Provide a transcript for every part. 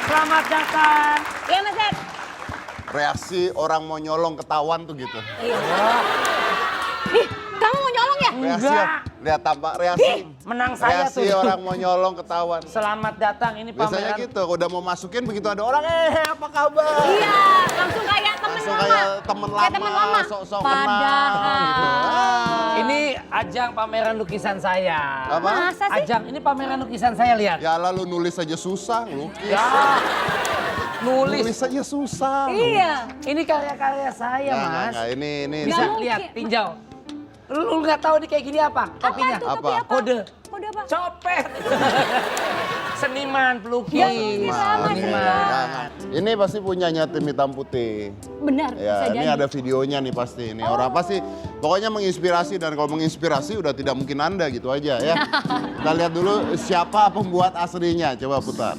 Selamat datang. Iya Mas Ed. Reaksi orang mau nyolong ketahuan tuh gitu. Iya. Ih, kamu mau nyolong ya? Reaksi, Enggak. lihat tampak reaksi. Menang saya Reaksi tuh. orang mau nyolong ketahuan. Selamat datang, ini Biasanya pameran. gitu, udah mau masukin begitu ada orang, apa kabar? Iya, langsung kayak temen Langsung lama. kayak temen Kayak temen lama, lama. sok-sok Padahal. kenal gitu. Ini ajang pameran lukisan saya. Apa? Masa sih? Ajang, ini pameran lukisan saya, lihat. Ya lalu nulis aja susah, lukis. Ya, nulis. Nulis aja susah. Iya. Ini karya-karya saya, Mas. Nggak, ini. Bisa Nggak mungkin. lihat, tinjau. Lu nggak tahu nih kayak gini apa? Topinya. Apa tuh? Topi Apa? apa? Kode. Kode apa? Copet. Seniman, pelukis. Ya, ini sama sih, Seniman. Kak. Ini pasti punyanya tim hitam putih. Benar, bisa Ya, ini jadi. ada videonya nih pasti. Ini orang pasti pokoknya menginspirasi, dan kalau menginspirasi udah tidak mungkin Anda gitu aja ya. Kita lihat dulu siapa pembuat aslinya. Coba putar.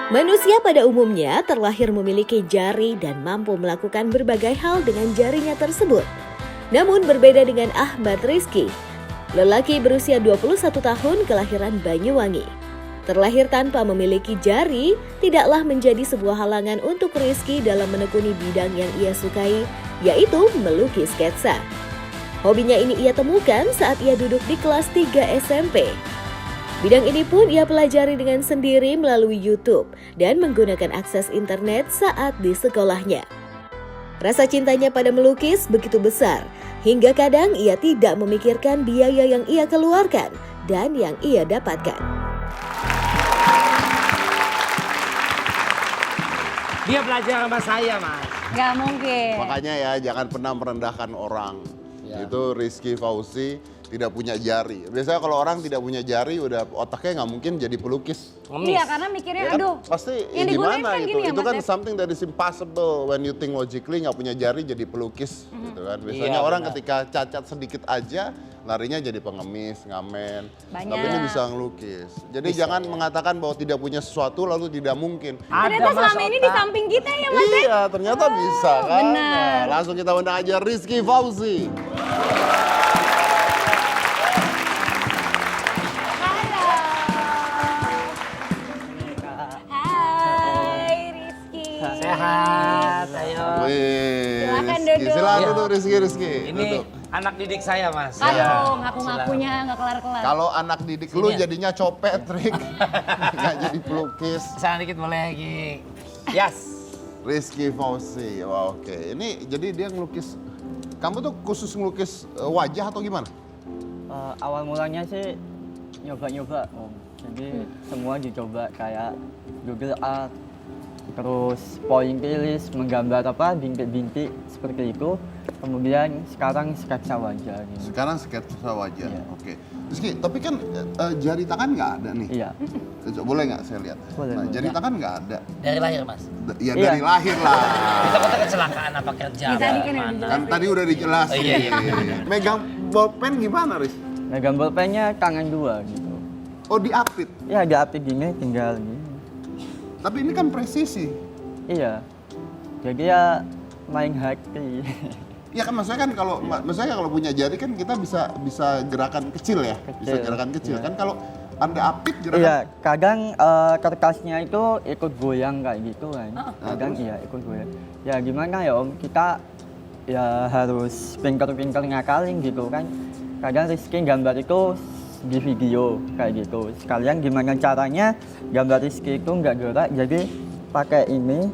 Manusia pada umumnya terlahir memiliki jari dan mampu melakukan berbagai hal dengan jarinya tersebut. Namun berbeda dengan Ahmad Rizky, lelaki berusia 21 tahun kelahiran Banyuwangi. Terlahir tanpa memiliki jari tidaklah menjadi sebuah halangan untuk Rizky dalam menekuni bidang yang ia sukai, yaitu melukis sketsa. Hobinya ini ia temukan saat ia duduk di kelas 3 SMP. Bidang ini pun ia pelajari dengan sendiri melalui YouTube dan menggunakan akses internet saat di sekolahnya. Rasa cintanya pada melukis begitu besar, hingga kadang ia tidak memikirkan biaya yang ia keluarkan dan yang ia dapatkan. Dia belajar sama saya, Mas. Nggak mungkin. Makanya ya jangan pernah merendahkan orang. Ya. Itu Rizky Fauzi tidak punya jari. Biasanya kalau orang tidak punya jari udah otaknya nggak mungkin jadi pelukis. Ngemis. Iya, karena mikirnya Ya kan, aduh. pasti yang digunain gimana kan gitu. gini ya, Itu Mas kan Ed? something that is impossible when you think logically, nggak punya jari jadi pelukis gitu kan. Biasanya Iya, orang benar. ketika cacat sedikit aja larinya jadi pengemis, ngamen. Banyak. Tapi ini bisa ngelukis. Jadi jangan mengatakan bahwa tidak punya sesuatu lalu tidak mungkin. Ternyata Mas, selama ini otak. di samping kita ya Mas Ed. Iya, ternyata bisa kan. benar. Nah, langsung kita undang aja Rizky Fauzi. Hai Rizky. Sehat, ayo. Wih, Silakan Rizky. duduk. Silakan Iya. duduk Rizky. Ini Duduk. anak didik saya, Mas. Aduh, Ya. ngaku-ngakunya nggak kelar-kelar. Kalau anak didik Sini lu ya. jadinya copet, Rik. Nggak jadi pelukis. Kesana dikit boleh, Gi. Yes. Rizky Fauzi, wah oke. Ini jadi dia ngelukis, kamu tuh khusus ngelukis wajah atau gimana? Awal mulanya sih nyoba-nyoba Om. Jadi semua dicoba kayak Google Art, terus pointillis, menggambar apa bintik-bintik seperti itu. Kemudian sekarang sketsa wajah gitu. Sekarang sketsa wajah, Iya. oke. Rizky, tapi kan jari tangan nggak ada nih. Iya. Boleh nggak saya lihat? Boleh, Nah, boleh. jari tangan nggak ada. Dari lahir, Mas. Ya Iya. dari lahir lah. Kita kota kecelakaan apa kerja? Ini tadi apa kan udah gimana? dijelasin. Kan tadi udah dijelasin. Oh, iya. Megang bolpen gimana, Riz? Megang bolpennya tangan dua gitu. Oh, diapit. Ya diapit gini tinggal gini. Tapi ini kan presisi. Iya. Jadi ya main hati. Ya kan maksudnya kalau punya jari kan kita bisa gerakan kecil ya, bisa Kecil, gerakan kecil iya. kan. Kalau Anda apit gerakan Iya, kadang kertasnya itu ikut goyang kayak gitu kan. Kadang terus? iya ikut goyang. Ya gimana ya Om, kita ya harus pinter-pinter ngakalin gitu kan. Kadang Rizky gambar itu di video kayak gitu. Sekalian gimana caranya gambar Rizky itu nggak gerak, jadi pakai ini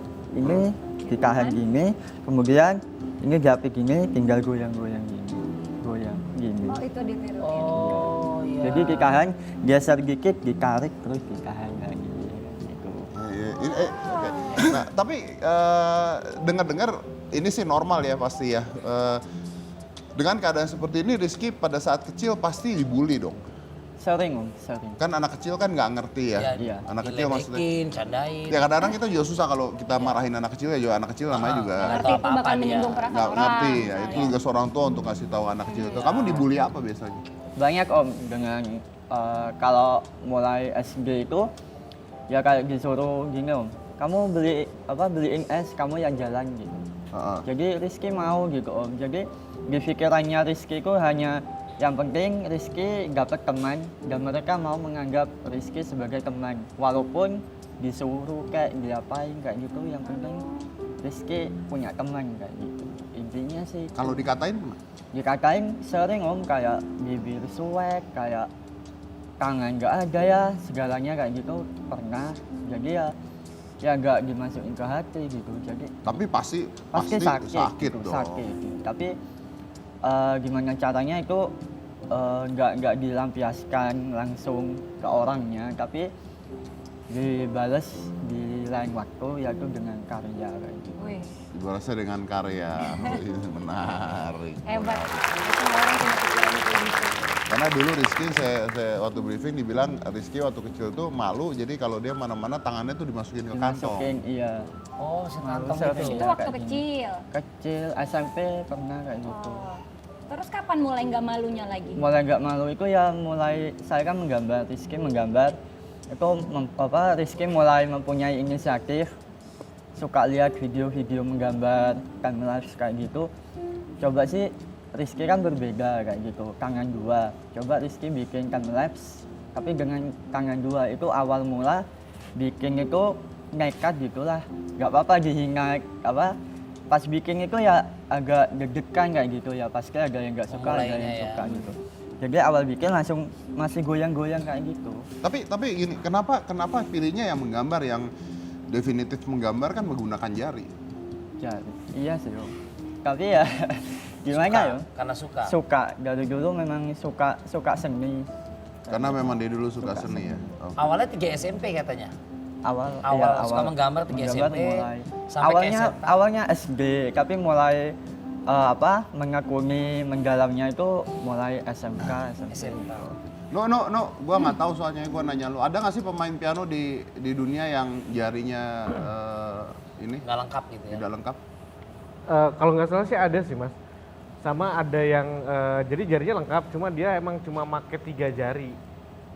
ditahan gini, kemudian ini diapit gini, tinggal goyang-goyang gini. Goyang gini. Oh itu ditiru. Oh, iya. Jadi ditahan, geser dikit, ditarik, terus ditahan lagi. Gitu. Oke. Nah, tapi dengar-dengar ini sih normal ya pasti ya. Dengan keadaan seperti ini Rizky pada saat kecil pasti dibully dong. Sering Om, sering. Kan anak kecil kan nggak ngerti ya. Iya. Anak kecil maksudnya. Diledekin, candain. Ya kadang-kadang kita juga susah kalau kita marahin anak kecil ya, juga anak kecil namanya juga Nggak Ngerti tahu itu apa-apa bakal dia. menyinggung perasaan nggak orang. ngerti ya. Nah, Itu juga seorang tua untuk kasih tahu anak kecil itu. Kamu dibully apa biasanya? Banyak Om, dengan kalau mulai SD itu ya kayak disuruh gini Om. Kamu beliin es, kamu yang jalan gitu. Jadi Rizky mau gitu Om. Jadi di pikirannya Rizky itu hanya yang penting Rizky dapat teman dan mereka mau menganggap Rizky sebagai teman. Walaupun disuruh kayak diapain kayak gitu, yang penting Rizky punya teman kayak gitu. Intinya sih. Kalau dikatain gimana? Dikatain sering Om, kayak bibir suwek, kayak tangan nggak ada ya, segalanya kayak gitu pernah. Jadi ya nggak dimasukin ke hati gitu. Jadi Tapi pasti sakit gitu, dong. sakit. Tapi gimana caranya itu nggak dilampiaskan langsung ke orangnya, tapi dibalas di lain waktu, yaitu dengan karya kayak gitu. Wih, Dibalasnya dengan karya. Menarik. hebat. Semua orang punya pikiran kayak gitu. Karena dulu Rizky, saya waktu briefing dibilang Rizky waktu kecil tuh malu, jadi kalau dia mana-mana tangannya tuh dimasukin ke kantong. Dimasukin, iya. Oh, sekantong Sering itu. Itu ya, waktu kayak gini. kecil. Kecil, SMP pernah kayak gitu. Oh. Terus kapan mulai nggak malunya lagi? Mulai nggak malu itu ya mulai saya kan menggambar, Rizky menggambar. Itu Rizky mulai mempunyai inisiatif, suka lihat video-video menggambar, timelapse kayak gitu. Coba sih Rizky kan berbeda kayak gitu, tangan dua. Coba Rizky bikin timelapse, tapi dengan tangan dua. Itu awal mula bikin itu nekat gitulah, nggak apa-apa dihina apa. Pas bikin itu ya agak deg-degan kayak gitu ya, pasti ada yang nggak suka, ada yang Mulainya suka ya. gitu. Jadi awal bikin langsung masih goyang-goyang kayak gitu. Tapi gini, kenapa pilihnya yang menggambar, yang definitif menggambar kan menggunakan jari? Jadi iya sih Om. Tapi ya gimana ya? Karena suka. Suka dari dulu memang suka seni. Karena memang dia dulu suka seni ya. Oke. Awalnya 3 SMP katanya. Awal Suka menggambar 3 SMP sampai ke SMA. awalnya SD, tapi mulai mengakuni mendalamnya itu mulai SMK. SMK. No, gua nggak tahu soalnya, gua nanya lu. Ada nggak sih pemain piano di dunia yang jarinya ini Nggak lengkap gitu ya. tidak lengkap? Kalau nggak salah sih ada sih mas. Sama ada yang jadi jarinya lengkap, cuma dia emang cuma make 3 jari.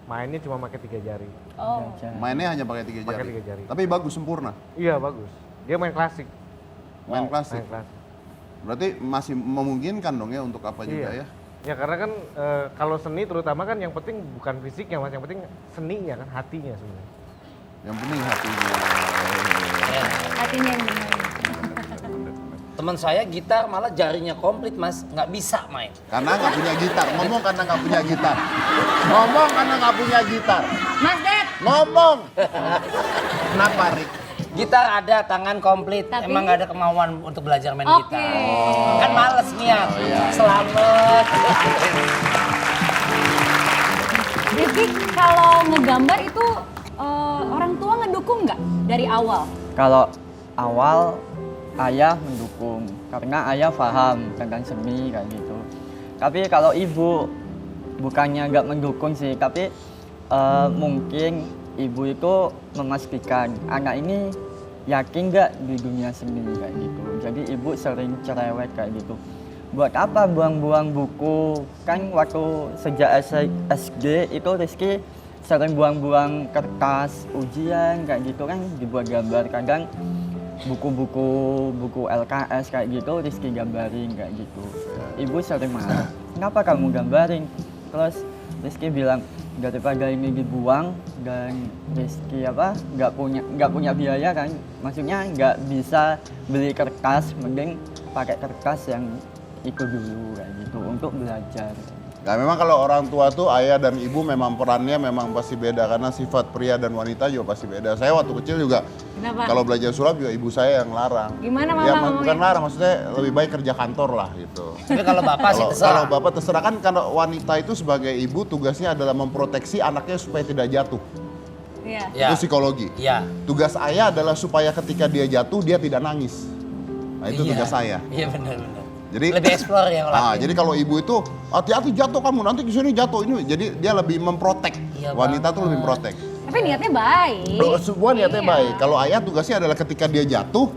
Mainnya cuma make 3 jari. Oh, Mainnya hanya pakai 3 Pakai jari. 3 jari. Tapi bagus, sempurna. Iya bagus. Dia main klasik. Main klasik. Main klasik. Berarti masih memungkinkan dong ya untuk apa juga Iya. ya? Ya karena kan kalau seni terutama kan yang penting bukan fisiknya mas, yang penting seninya kan, hatinya sebenarnya. Yang penting hatinya. hatinya yang benar. Teman saya gitar malah jarinya komplit mas, nggak bisa main. Karena nggak punya gitar. Ngomong karena nggak punya gitar. Ngomong karena nggak punya gitar. Mas Ded, Ngomong. Kenapa Rik? Gitar ada, tangan komplit. Tapi- Emang nggak ada kemauan untuk belajar main Oke. gitar. Kan males niat. Selamat. Rizky kalau ngegambar itu orang tua ngedukung nggak dari awal? Kalau awal ayah mendukung karena ayah paham tentang seni kayak gitu. Tapi kalau ibu bukannya nggak mendukung sih, tapi mungkin ibu itu memastikan anak ini yakin nggak di dunia seni kayak gitu. Jadi ibu sering cerewet kayak gitu. Buat apa buang-buang buku? Kan waktu sejak SD itu Rizky sering buang-buang kertas ujian kayak gitu kan, dibuat gambar. Kadang buku LKS kayak gitu Rizky gambarin kayak gitu. Ibu sering marah, kenapa kamu gambarin? Terus Rizky bilang daripada ini dibuang dan Rizky nggak punya biaya kan, maksudnya nggak bisa beli kertas, mending pakai kertas yang ikut dulu kayak gitu untuk belajar. Nah memang kalau orang tua tuh ayah dan ibu memang perannya memang pasti beda karena sifat pria dan wanita juga pasti beda. Saya waktu kecil juga Kenapa? kalau belajar sulap juga ibu saya yang larang. Gimana mama Ya ngomongnya? bukan larang, maksudnya lebih baik kerja kantor lah gitu. Tapi kalau bapak sih Kalau terserah. bapak terserah kan, kalau wanita itu sebagai ibu tugasnya adalah memproteksi anaknya supaya tidak jatuh. Iya. Ya. Itu psikologi. Iya. Tugas ayah adalah supaya ketika dia jatuh dia tidak nangis. Nah itu Iya. tugas saya. Iya benar-benar. Jadi Lebih explore ya kalau aku. jadi kalau ibu itu hati-hati jatuh kamu, nanti di sini jatuh ini. Jadi dia lebih memprotek. Iya Wanita tuh banget. lebih protek. Tapi niatnya baik. Semua niatnya Iya. baik. Kalau ayah tugasnya adalah ketika dia jatuh,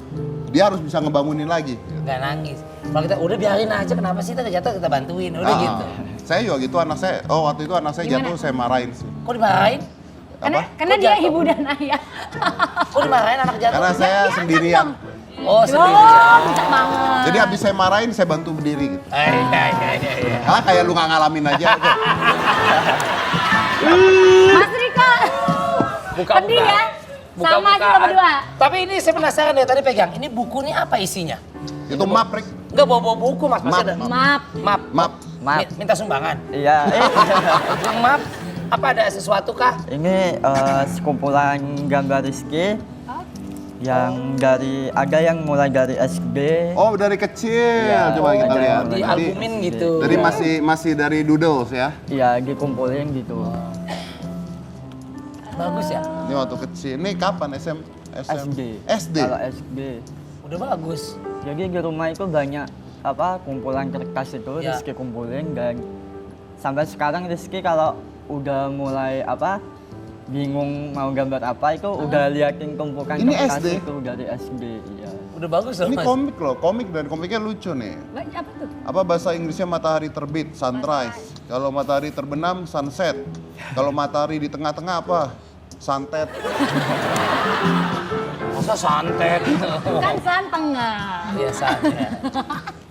dia harus bisa ngebangunin lagi. Nggak nangis. Kalau kita udah biarin aja, kenapa sih kita jatuh kita bantuin, udah Ah, gitu. Saya juga gitu, anak saya. Waktu itu anak saya Gimana? jatuh saya marahin sih. Kok dimarahin? Karena Apa? karena Kok dia jatuh? ibu dan ayah. Kok dimarahin anak jatuh? Karena saya Diangkat sendirian. dong. Oh, sendiri. Oh, bisa banget. Jadi habis saya marahin, saya bantu berdiri gitu. Iya. Ah, kayak lu nggak ngalamin aja. Mas Rika. Sedih ya? Sama kita berdua. Tapi ini saya penasaran ya, tadi pegang. Ini buku ini apa isinya? Itu map, Rick. Enggak bawa buku, Mas. Masih Map. ada Maaf. map. Map. Map. Minta sumbangan. Iya, Map. Apa ada sesuatu kah? ini sekumpulan gambar Rizky yang dari ada yang mulai dari SD. Oh, dari kecil. Iya. Coba kita Oh, lihat. Di albumin gitu. Jadi masih dari doodles ya. Iya, dikumpulin gitu. Bagus ya? Ini waktu kecil. Ini kapan SD. SD. Kalau SD. Udah bagus. Jadi di rumah itu banyak kumpulan kertas itu Ya. Rizky kumpulin, dan sampai sekarang Rizky kalau udah mulai bingung mau gambar apa itu udah liatin kumpulan Ini kertas SD? itu dari SD. Iya. Udah bagus loh, Ini Mas. komik loh, komik dan komiknya lucu nih. Apa tuh? Apa bahasa Inggrisnya matahari terbit, sunrise. Kalau matahari terbenam, sunset. Kalau matahari di tengah-tengah apa? Santet. Masa santet? Kan tengah. Iya, santet.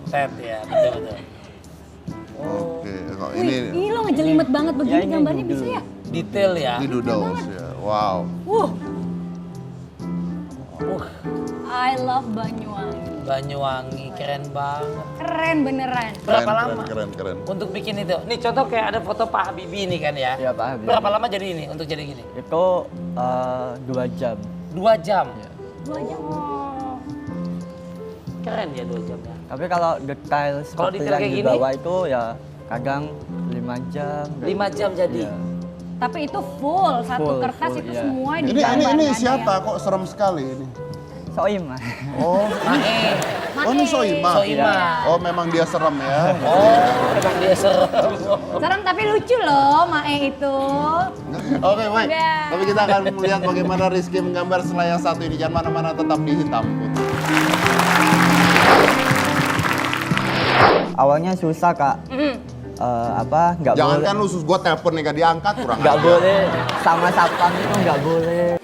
Santet ya, betul-betul. Oke, kok Wih, ini ini lo ngejelimet banget begini Ya, ini gambarnya duduk. bisa ya? Detail ya. ini doodles ya. Wow. I love Banyuwangi. Banyuwangi, keren banget. Keren beneran. Berapa lama? Keren. Untuk bikin itu? Nih contoh kayak ada foto Pak Habibie nih kan ya. Iya, Pak Habibie. Berapa lama jadi ini, untuk jadi gini? Itu 2 jam. 2 jam. 2 jam. Keren ya 2 jam ya. Tapi kalau detail Kalau seperti detail yang kayak di gini? bawah itu ya kadang 5 jam. 5 jam jadi. Iya. Tapi itu full, satu Full, kertas full, itu iya. semua Ini digambar. ini nggak ada siapa? yang- Kok serem sekali ini? Soimah. Oh, Mae. oh ini Soimah. Soimah. Oh, memang dia serem ya. Oh, emang dia serem. Serem tapi lucu loh Mae itu. Oke, baik. Udah. Tapi kita akan melihat bagaimana Rizky menggambar setelah yang satu ini. Jangan mana-mana, tetap di Hitam Putih. Awalnya susah, Kak. Nggak boleh. Jangankan lu sus gua telepon nih gak diangkat kurang Nggak ajar. boleh sama satpam itu nggak boleh.